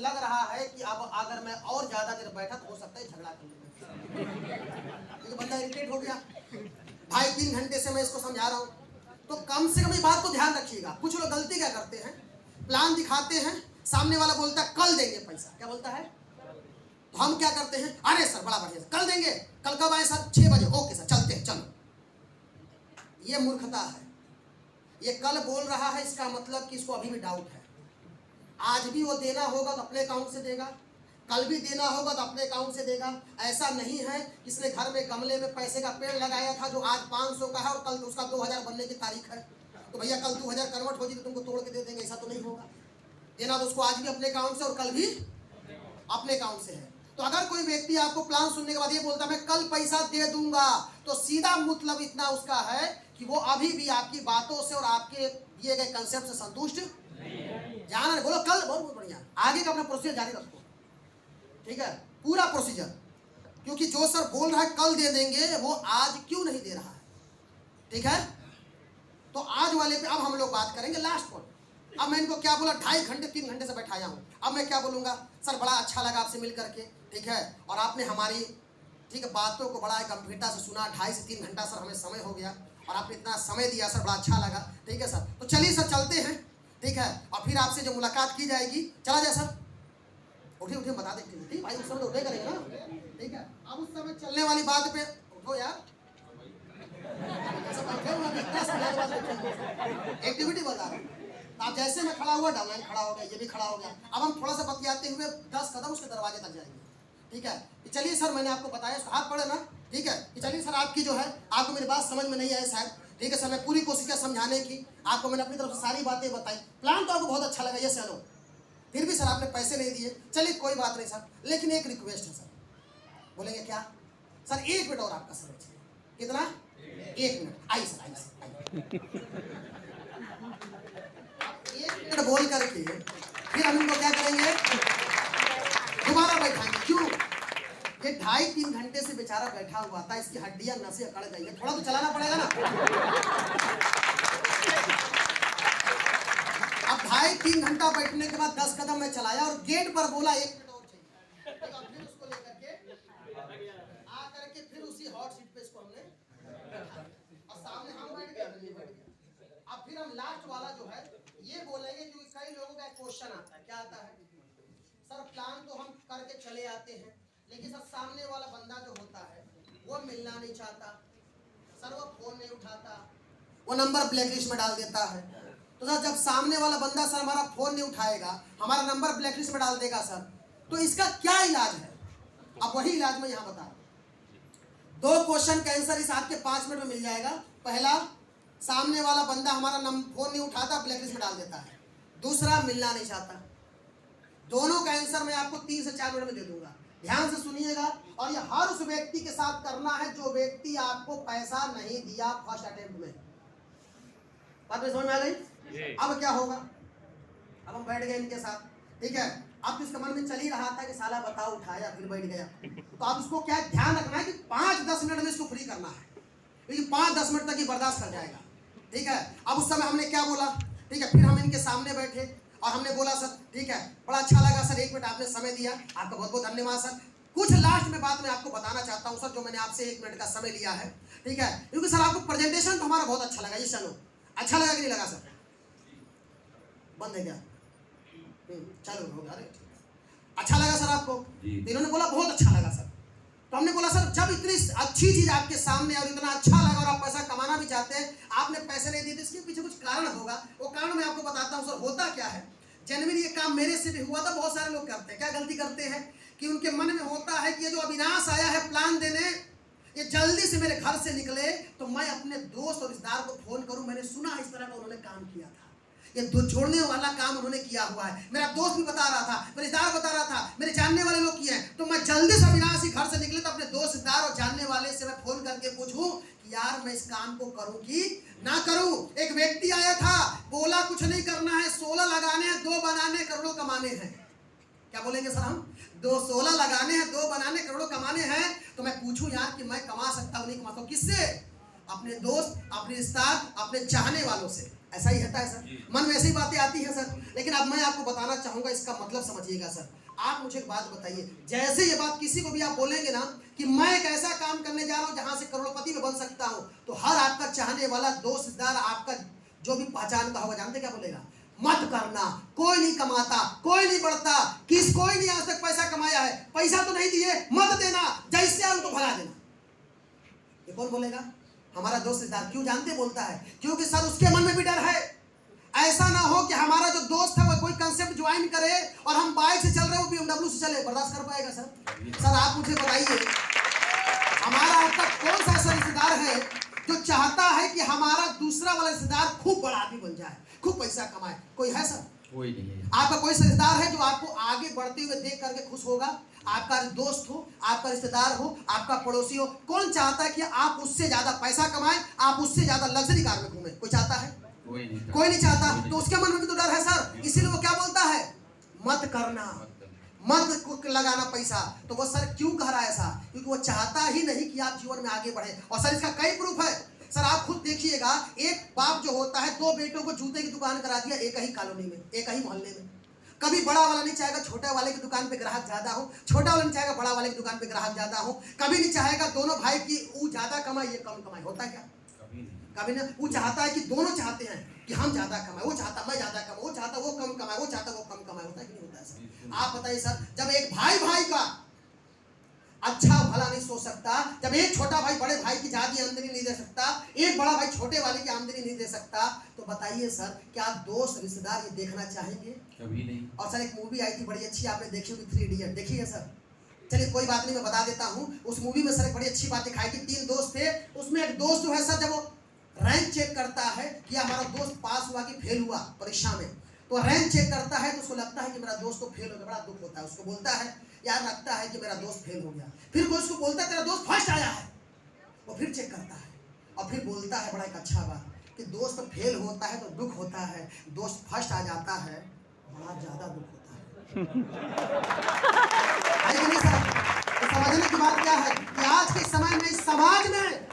लग रहा है कि अब अगर मैं और ज्यादा देर बैठा तो हो सकता है झगड़ा कर लूं। बंदा इरिटेट हो गया, भाई 3 घंटे से मैं इसको समझा रहा हूँ। तो कम से कम इस बात को ध्यान रखिएगा। कुछ लोग गलती क्या करते हैं, प्लान दिखाते हैं, सामने वाला बोलता है कल देंगे पैसा, क्या बोलता है, तो हम क्या करते हैं, अरे सर बड़ा बढ़िया, कल देंगे, कल कब आए सर, 6 बजे, ओके सर चलते हैं, चलो। ये मूर्खता है। ये कल बोल रहा है, इसका मतलब कि इसको अभी भी डाउट है। आज भी वो देना होगा तो अपने अकाउंट से देगा, कल भी देना होगा तो अपने अकाउंट से देगा। ऐसा नहीं है किसने घर में गमले में पैसे का पेड़ लगाया था जो आज 500 का है और कल उसका 2000 बनने की तारीख है, तो भैया कल 2000 कन्वर्ट होगी तो तुमको तोड़ के दे देंगे, ऐसा तो नहीं होगा। देना तो उसको आज भी अपने अकाउंट से और कल भी अपने अकाउंट से है। तो अगर कोई व्यक्ति आपको प्लान सुनने के बाद ये बोलता मैं कल पैसा दे दूंगा, तो सीधा मतलब इतना उसका है कि वो अभी भी आपकी बातों से और आपके दिए गए कंसेप्ट से संतुष्ट जाना। बोलो कल, बहुत बढ़िया, आगे का अपना प्रोसीजर जारी रखो, ठीक है, पूरा प्रोसीजर। क्योंकि जो सर बोल रहा है कल दे देंगे, वो आज क्यों नहीं दे रहा है, ठीक है। तो आज वाले पे अब हम लोग बात करेंगे लास्ट पर। अब मैं इनको क्या बोला, 2.5 घंटे 3 घंटे से बैठाया हूँ, अब मैं क्या बोलूँगा, सर बड़ा अच्छा लगा आपसे मिल करके, ठीक है, और आपने हमारी ठीक है बातों को बड़ा गंभीरता से सुना। 2.5 से 3 घंटा सर हमें समय हो गया और आपने इतना समय दिया सर, बड़ा अच्छा लगा, ठीक है सर। तो चलिए सर चलते हैं, ठीक है, और फिर आपसे जो मुलाकात की जाएगी, चला जाए सर, उठे उठे बता देते हैं, ठीक भाई, उस समय उठे करेंगे ना, ठीक है। अब उस समय चलने वाली बात पे उठो यार, एक्टिविटी बता रहा हूँ। आप जैसे मैं खड़ा हुआ, डाउनलाइन खड़ा हो गया, ये भी खड़ा हो गया। अब हम थोड़ा सा बतियाते हुए 10 कदम उसके दरवाजे तक जाएंगे, ठीक है। चलिए सर, मैंने आपको बताया, हाथ पड़े ना, ठीक है। चलिए सर, आपकी जो है, आपको मेरी बात समझ में नहीं आई शायद, ठीक है सर, मैं पूरी कोशिश किया समझाने की, आपको मैंने अपनी तरफ से सारी बातें बताई। प्लान तो आपको बहुत अच्छा लगा, ये चलो, फिर भी सर आपने पैसे नहीं दिए, चलिए कोई बात नहीं सर, लेकिन एक रिक्वेस्ट है सर। बोलेंगे क्या सर, 1 मिनट और आपका समय चाहिए। कितना, 1 मिनट, आइए सर, आइए सर, आइए। 1 मिनट बोल करके फिर हम इनको क्या करेंगे, दोबारा बैठाएंगे। क्यों, ये 2.5-3 घंटे से बेचारा बैठा हुआ था, इसकी हड्डियां नसें अकड़ गई है, थोड़ा तो चलाना पड़ेगा ना। अब 2.5-3 घंटा बैठने के बाद 10 कदम मैं चलाया और गेट पर बोला 1 मिनट और चाहिए। फिर उसको लेकर के आकर के फिर उसी हॉट सीट पे इसको हमने और सामने हम बैठ गए। अब फिर हम लास्ट वाला जो है ये बोलेंगे, क्योंकि कई लोगों का एक क्वेश्चन आता है, क्या आता है, सर प्लान तो हम करके चले आते हैं, लेकिन सर सामने वाला बंदा जो होता है वो मिलना नहीं चाहता, सर वो फोन नहीं उठाता, वो नंबर ब्लैकलिस्ट में डाल देता है। तो सर जब सामने वाला बंदा सर हमारा फोन नहीं उठाएगा, हमारा नंबर ब्लैकलिस्ट में डाल देगा सर, तो इसका क्या इलाज है। अब वही इलाज मैं यहाँ बता रहा हूँ। 2 क्वेश्चन का आंसर इस आपके 5 मिनट में मिल जाएगा। पहला, सामने वाला बंदा हमारा फोन नहीं उठाता, ब्लैकलिस्ट में डाल देता है। दूसरा, मिलना नहीं चाहता। दोनों का आंसर मैं आपको 3 से 4 मिनट में दे दूंगा। ध्यान से सुनिएगा, और ये हर उस व्यक्ति के साथ करना है जो व्यक्ति आपको पैसा नहीं दिया फर्स्ट अटेम्प्ट में। बात में समझ में आ गई। अब क्या होगा, अब हम बैठ गए इनके साथ, ठीक है। अब तो इसका मन में चल ही रहा था कि साला बताओ, उठाया फिर बैठ गया। तो अब इसको क्या ध्यान रखना है कि 5-10 मिनट में इसको फ्री करना है, क्योंकि 5-10 मिनट तक ही बर्दाश्त कर जाएगा, ठीक है। अब उस समय हमने क्या बोला, ठीक है, फिर हम इनके सामने बैठे और हमने बोला सर ठीक है, बड़ा अच्छा लगा सर, 1 मिनट आपने समय दिया, आपका बहुत बहुत धन्यवाद सर। कुछ लास्ट में बात मैं आपको बताना चाहता हूँ सर, जो मैंने आपसे 1 मिनट का समय लिया है, ठीक है, क्योंकि सर आपको प्रेजेंटेशन तो हमारा बहुत अच्छा लगा। ये चलो, अच्छा लगा कि नहीं लगा सर, बंद है क्या, चलो हो गया, अरे अच्छा लगा सर आपको। इन्होंने बोला बहुत अच्छा लगा सर। तो हमने बोला सर जब इतनी अच्छी चीज आपके सामने और इतना अच्छा लगा और आप पैसा कमाना भी चाहते हैं, आपने पैसे नहीं दिए, तो इसके पीछे कुछ कारण होगा। वो कारण मैं आपको बताता हूँ सर। होता क्या है, जनवरी ये काम मेरे से भी हुआ था, बहुत सारे लोग करते हैं, क्या गलती करते हैं कि उनके मन में होता है कि ये जो अविनाश आया है प्लान देने, ये जल्दी से मेरे घर से निकले तो मैं अपने दोस्त और रिश्तेदार को फोन करूं, मैंने सुना इस तरह का उन्होंने काम किया था, ये दो जोड़ने वाला काम उन्होंने किया हुआ है, मेरा दोस्त भी बता रहा था, मेरे रिश्तेदार बता रहा था, मेरे जानने वाले लोग किए हैं। तो मैं जल्दी से अविनाश ही घर से निकले तो अपने दोस्त, रिश्तेदार और जानने वाले से मैं फोन करके पूछूं कि यार मैं इस काम को करूं कि ना करूं। एक व्यक्ति आया था, बोला कुछ नहीं करना है, 16 लगाने हैं, 2 बनाने, करोड़ों कमाने हैं। क्या बोलेंगे सर हम, 16 लगाने हैं, 2 बनाने, करोड़ों कमाने हैं। तो मैं पूछूं यार कि मैं कमा सकता हूं नहीं कमा सकता हूं, किससे? अपने दोस्त, अपने रिश्तेदार, अपने चाहने वालों से। ऐसा ही होता है सर, मन में ऐसी बातें आती हैं सर। लेकिन अब मैं आपको बताना चाहूंगा, इसका मतलब समझिएगा सर। आप मुझे एक बात बताइए, जैसे ये बात किसी को भी आप बोलेंगे ना कि मैं एक ऐसा काम करने जा रहा हूं जहां से करोड़पति में बन सकता हूं, तो हर आपका चाहने वाला दोस्त रिश्तेदार, आपका जो भी पहचान का होगा, जानते क्या बोलेगा? मत करना, कोई नहीं कमाता, कोई नहीं बढ़ता, कोई नहीं आज तक पैसा कमाया है, पैसा तो नहीं दिए, मत देना, जैसे आए उनको भगा देना। ये कौन बोलेगा? हमारा दोस्त रिश्तेदार। क्यों जानते बोलता है? क्योंकि सर उसके मन में भी डर है। ऐसा ना हो कि हमारा जो दोस्त है वो कोई कंसेप्ट ज्वाइन करे और हम बाइक से चल रहे हो, BMW से चले, बर्दाश्त कर पाएगा सर? सर आप मुझे बताइए, हमारा आपका कौन सा ऐसा रिश्तेदार है जो चाहता है कि हमारा दूसरा वाला रिश्तेदार खूब बड़ा आदमी बन जाए, खूब पैसा कमाए? कोई है सर? कोई नहीं है। आपका कोई रिश्तेदार है जो आपको आगे बढ़ते हुए देख करके खुश होगा? आपका दोस्त हो, आपका रिश्तेदार हो, आपका पड़ोसी हो, कौन चाहता है कि आप उससे ज्यादा पैसा कमाएं, आप उससे ज्यादा लग्जरी कार में घूमें? कोई चाहता है? कोई नहीं चाहता। तो उसके मन में भी तो डर है सर, इसीलिए वो क्या बोलता है? मत करना, मत लगाना पैसा। तो वो सर क्यों कह रहा है ऐसा? क्योंकि वो चाहता ही नहीं कि आप जीवन में आगे बढ़े। और सर इसका कई प्रूफ है सर, आप खुद देखिएगा। एक बाप जो होता है, 2 बेटों को जूते की दुकान करा दिया एक ही कॉलोनी में, एक ही मोहल्ले में। कभी बड़ा वाला नहीं चाहेगा छोटा वाले की दुकान पे ग्राहक ज्यादा हो, छोटा वाला नहीं चाहेगा बड़ा वाले की दुकान पे ग्राहक ज्यादा हो। कभी नहीं चाहेगा दोनों भाई की वो ज्यादा कमाए ये कम कमाए। होता क्या? कभी ना। वो चाहता है कि दोनों चाहते हैं कि हम ज्यादा कमाए, वो चाहता मैं ज्यादा कमाऊं, वो चाहता वो कम कमाए, वो चाहता वो कम कमाए। होता है कि नहीं होता है सर? आप बताइए सर, जब एक भाई भाई का अच्छा भला नहीं सोच सकता, जब एक छोटा भाई बड़े भाई की ज्यादा आमदनी नहीं दे सकता, एक बड़ा भाई छोटे वाले की आमदनी नहीं दे सकता, तो बताइए सर क्या दोस्त रिश्तेदार ये देखना चाहेंगे? कभी नहीं। और सर एक मूवी आई थी बड़ी अच्छी, आपने देखी होगी, 3 इडियट। देखी है सर? चलिए कोई बात नहीं, मैं बता देता हूँ। उस मूवी में सर एक बड़ी अच्छी बात दिखाई थी। 3 दोस्त थे, उसमें एक दोस्त जो है सर, जब वो रैंक चेक करता है कि हमारा दोस्त पास हुआ कि फेल हुआ परीक्षा में, तो रैंक चेक करता है तो उसको लगता है कि मेरा दोस्त तो फेल हो गया, बड़ा दुख होता है। उसको बोलता है यार लगता है कि मेरा दोस्त फेल हो गया। फिर वो उसको बोलता है तेरा दोस्त फर्स्ट आया है। वो फिर चेक करता है और फिर बोलता है बड़ा एक अच्छा बात कि दोस्त फेल होता है तो दुख होता है, दोस्त फर्स्ट आ जाता है बड़ा ज्यादा दुख होता है कि नहीं सर? तो समझने की बात क्या है कि आज के समय में इस समाज में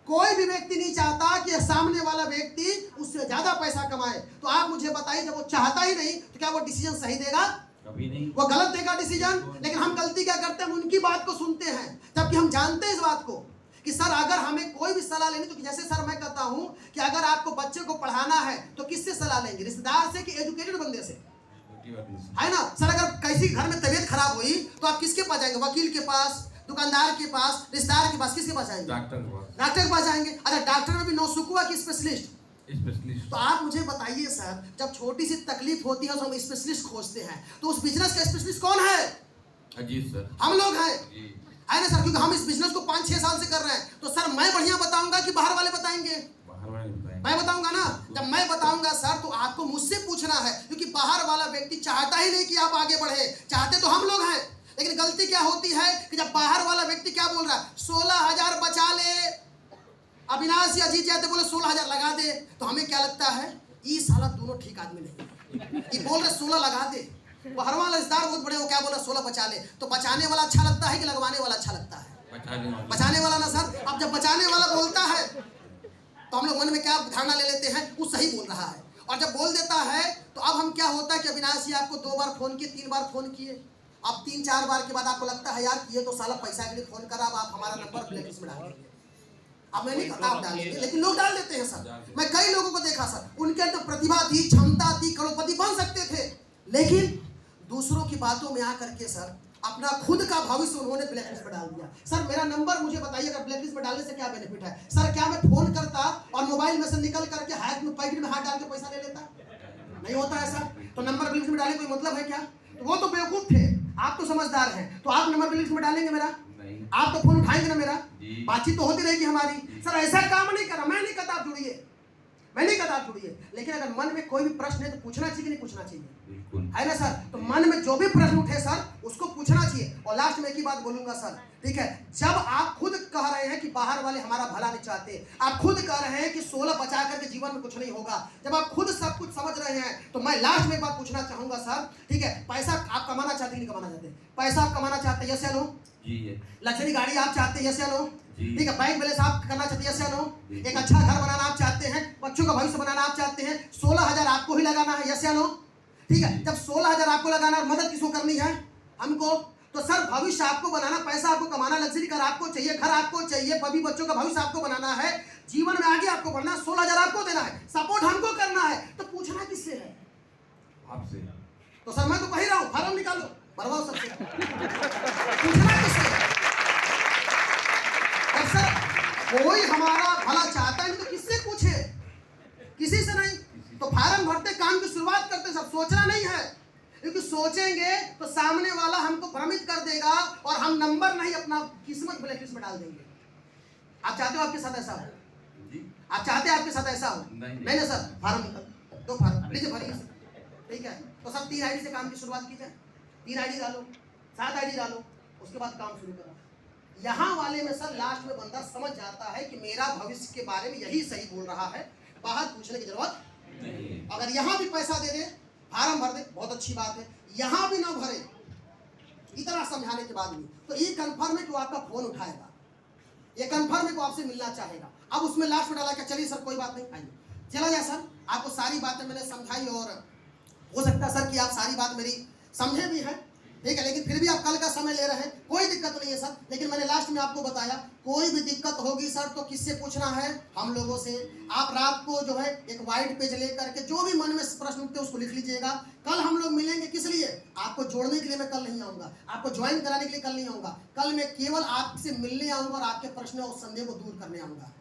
कोई भी व्यक्ति नहीं चाहता कि सामने वाला व्यक्ति उससे ज्यादा पैसा कमाए। तो आप मुझे बताइए, जब वो चाहता ही नहीं तो क्या वो डिसीजन सही देगा? कभी नहीं। वो गलत देगा डिसीजन। लेकिन हम गलती क्या करते हैं? उनकी बात को सुनते हैं, जबकि हम जानते हैं इस बात को कि सर अगर हमें कोई भी सलाह लेनी, तो जैसे सर मैं कहता हूं कि अगर आपको बच्चे को पढ़ाना है तो किससे सलाह लेंगे? रिश्तेदार से कि एजुकेटेड बंदे से? है ना सर? अगर किसी घर में तबीयत खराब हुई तो आप किसके पास जाएंगे? वकील के पास, दुकानदार के पास, रिश्तेदार के पास, किसके पास जाएंगे? डॉक्टर के पास जाएंगे। अच्छा डॉक्टर में भी नौसिखुआ की स्पेशलिस्ट। तो आप मुझे बताइए सर, जब छोटी सी तकलीफ होती है तो हम स्पेशलिस्ट खोजते हैं, तो उस बिजनेस का स्पेशलिस्ट कौन है? अजीत सर, हम लोग हैं, है ना सर? क्योंकि हम इस बिजनेस को 5-6 साल से कर रहे हैं। तो सर मैं बढ़िया बताऊंगा कि बाहर वाले बताएंगे? मैं बताऊंगा ना। जब मैं बताऊंगा सर तो आपको मुझसे पूछना है, क्योंकि बाहर वाला व्यक्ति चाहता ही नहीं कि आप आगे बढ़े, चाहते तो हम लोग हैं। लेकिन गलती क्या होती है कि जब बाहर वाला व्यक्ति क्या बोल रहा है, 16,000 बचा ले, अविनाश या अजीत जाते बोले 16,000 लगा दे, तो हमें क्या लगता है ये साला दोनों ठीक आदमी नहीं। ये बोल रहे 16 लगा दे, बाहर वाला रिश्तेदार बहुत बड़े, वो क्या बोल रहा 16 बचा ले। तो बचाने वाला अच्छा लगता है कि लगवाने वाला अच्छा लगता है? बचाने वाला ना सर। अब जब बचाने वाला बोलता है तो हम लोग मन में क्या धारणा ले लेते हैं, वो सही बोल रहा है। और जब बोल देता है तो अब हम क्या होता है कि अविनाश जी आपको 2 बार फोन किए, 3 बार फोन किए, अब 3-4 बार के बाद आपको लगता है यार ये तो साला पैसा के लिए फोन करा, अब आप हमारा नंबर ब्लैकलिस्ट में डाल देंगे। अब मैं नहीं कहता आप डालेंगे, लेकिन लोग डाल देते हैं सर। मैं कई लोगों को देखा सर, उनके अंदर प्रतिभा थी, क्षमता थी, करोड़पति बन सकते थे, लेकिन दूसरों की बातों में आकर के सर अपना खुद का भविष्य उन्होंने ब्लैकलिस्ट में डाल दिया। सर मेरा नंबर मुझे बताइए, अगर ब्लैकलिस्ट में डालने से क्या बेनिफिट है? सर क्या मैं फोन करता और मोबाइल में से निकल करके हाथ में पैकेट में हाथ डाल के पैसा ले लेता? नहीं होता है सर। तो नंबर ब्लैकलिस्ट में डालने कोई मतलब है क्या? तो वो तो बेवकूफ थे, आप तो समझदार हैं। तो आप नंबर ब्लैकलिस्ट में डालेंगे मेरा? आप तो फोन उठाएंगे ना मेरा? बातचीत तो होती रहेगी हमारी। सर ऐसा काम नहीं करा, मैं नहीं कहता आप जुड़िए, मैं नहीं कहता आप जुड़िए, लेकिन अगर मन में कोई भी प्रश्न है तो पूछना चाहिए कि नहीं पूछना चाहिए? है ना सर? तो मन में जो भी प्रश्न उठे सर उसको पूछना चाहिए। और लास्ट में एक ही बात बोलूंगा सर, ठीक है, जब आप खुद कह रहे हैं कि बाहर वाले हमारा भला नहीं चाहते, आप खुद कह रहे हैं कि 16 बचा करके जीवन में कुछ नहीं होगा, जब आप खुद सब कुछ समझ रहे हैं, तो मैं लास्ट में एक बात पूछना चाहूंगा सर, ठीक है, पैसा आप कमाना चाहते हैं नहीं कमाना चाहते? पैसा आप कमाना चाहते हैं, यस या नो? लग्जरी गाड़ी आप चाहते हैं, यस या नो? ठीक है, बैंक बैलेंस आप करना चाहते हैं, यस या नो? एक अच्छा घर बनाना आप चाहते चाहते हैं, बच्चों का भविष्य बनाना आप चाहते हैं, 16,000 आपको ही लगाना है, यस या नो? ठीक है, जब 16,000 आपको लगाना है, मदद किसको करनी है? हमको। तो सर भविष्य आपको बनाना, पैसा आपको कमाना, लग्जरी कार आपको चाहिए, घर आपको चाहिए, बभी बच्चों का भविष्य आपको बनाना है, जीवन में आगे आपको बढ़ना, 16,000 आपको देना है, सपोर्ट हमको करना है, तो पूछना किससे है? आपसे। तो सर मैं तो कह रहा हूँ फार्म निकालो, भरवाओ सबसे। पूछना किससे है? और सर कोई हमारा भला चाहता है तो किससे पूछे? किसी से नहीं। तो फार्म भरते काम की शुरुआत करते सब, सोचना नहीं है, क्योंकि सोचेंगे तो सामने वाला हमको भ्रमित कर देगा और हम नंबर नहीं अपना किस्मत ब्लैकलिस्ट में डाल देंगे। आप चाहते हो आपके साथ ऐसा हो? आप चाहते हैं आपके साथ ऐसा हो? नहीं ना सर, फार्म निकल दो, फार्म लीजिए भरिए, ठीक है। तो सब 3 आईडी से काम की शुरुआत की जाए, 3 आईडी डालो, 7 आईडी डालो, उसके बाद काम शुरू करो। यहाँ वाले में सर लास्ट में बंदा समझ जाता है कि मेरा भविष्य के बारे में यही सही बोल रहा है, बाहर पूछने की जरूरत नहीं। अगर यहाँ भी पैसा दे दे, फार्म भर दे, बहुत अच्छी बात है, यहाँ भी ना भरे, इतना समझाने के बाद भी, तो ये कंफर्म है कि वो आपका फोन उठाएगा, ये कंफर्म है कि वो आपसे मिलना चाहेगा। अब उसमें लास्ट में डाला क्या, चलिए सर कोई बात नहीं, आइए चला जाए सर, आपको सारी बातें मैंने समझाई और हो सकता है सर कि आप सारी बात मेरी समझे भी हैं, ठीक है, लेकिन फिर भी आप कल का समय ले रहे हैं, कोई दिक्कत नहीं है सर। लेकिन मैंने लास्ट में आपको बताया, कोई भी दिक्कत होगी सर तो किससे पूछना है? हम लोगों से। आप रात को जो है एक वाइट पेज लेकर के जो भी मन में प्रश्न उठते हैं उसको लिख लीजिएगा। कल हम लोग मिलेंगे, किस लिए? आपको जोड़ने के लिए मैं कल नहीं आऊँगा, आपको ज्वाइन कराने के लिए कल नहीं आऊँगा, कल मैं केवल आपसे मिलने आऊँगा और आपके प्रश्न और संदेह को दूर करने आऊँगा।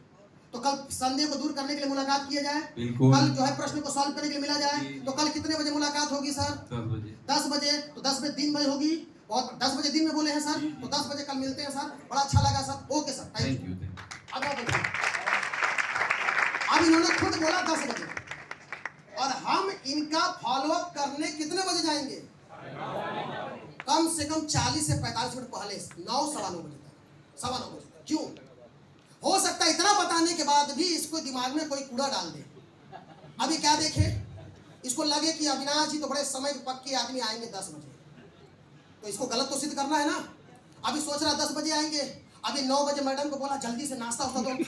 तो कल संदेह को दूर करने के लिए मुलाकात किया जाए, कल जो है प्रश्न को सॉल्व करने के लिए मिला जाए। तो कल कितने बजे मुलाकात होगी सर? 10 बजे। 10 बजे, तो 10 बजे दिन में होगी, और 10 बजे दिन में बोले हैं सर, तो 10 बजे कल मिलते हैं सर। बड़ा अच्छा लगा sir, okay sir, thank you. अब आप बोलिए। अब इन्होंने खुद बोला 10 बजे, और हम इनका फॉलोअप करने कितने बजे जाएंगे? कम से कम 40 से 45 मिनट पहले, 9 सवा 9 बजे तक, सवा 9 बजे तक। क्यों? हो सकता है इतना बताने के बाद भी इसको दिमाग में कोई कूड़ा डाल दे। अभी क्या देखे, इसको लगे कि अविनाश जी तो बड़े समय के पक्के आदमी आएंगे 10 बजे, तो इसको गलत तो सिद्ध करना है ना। अभी सोच रहा 10 बजे आएंगे, अभी 9 बजे मैडम को बोला जल्दी से नाश्ता होता तो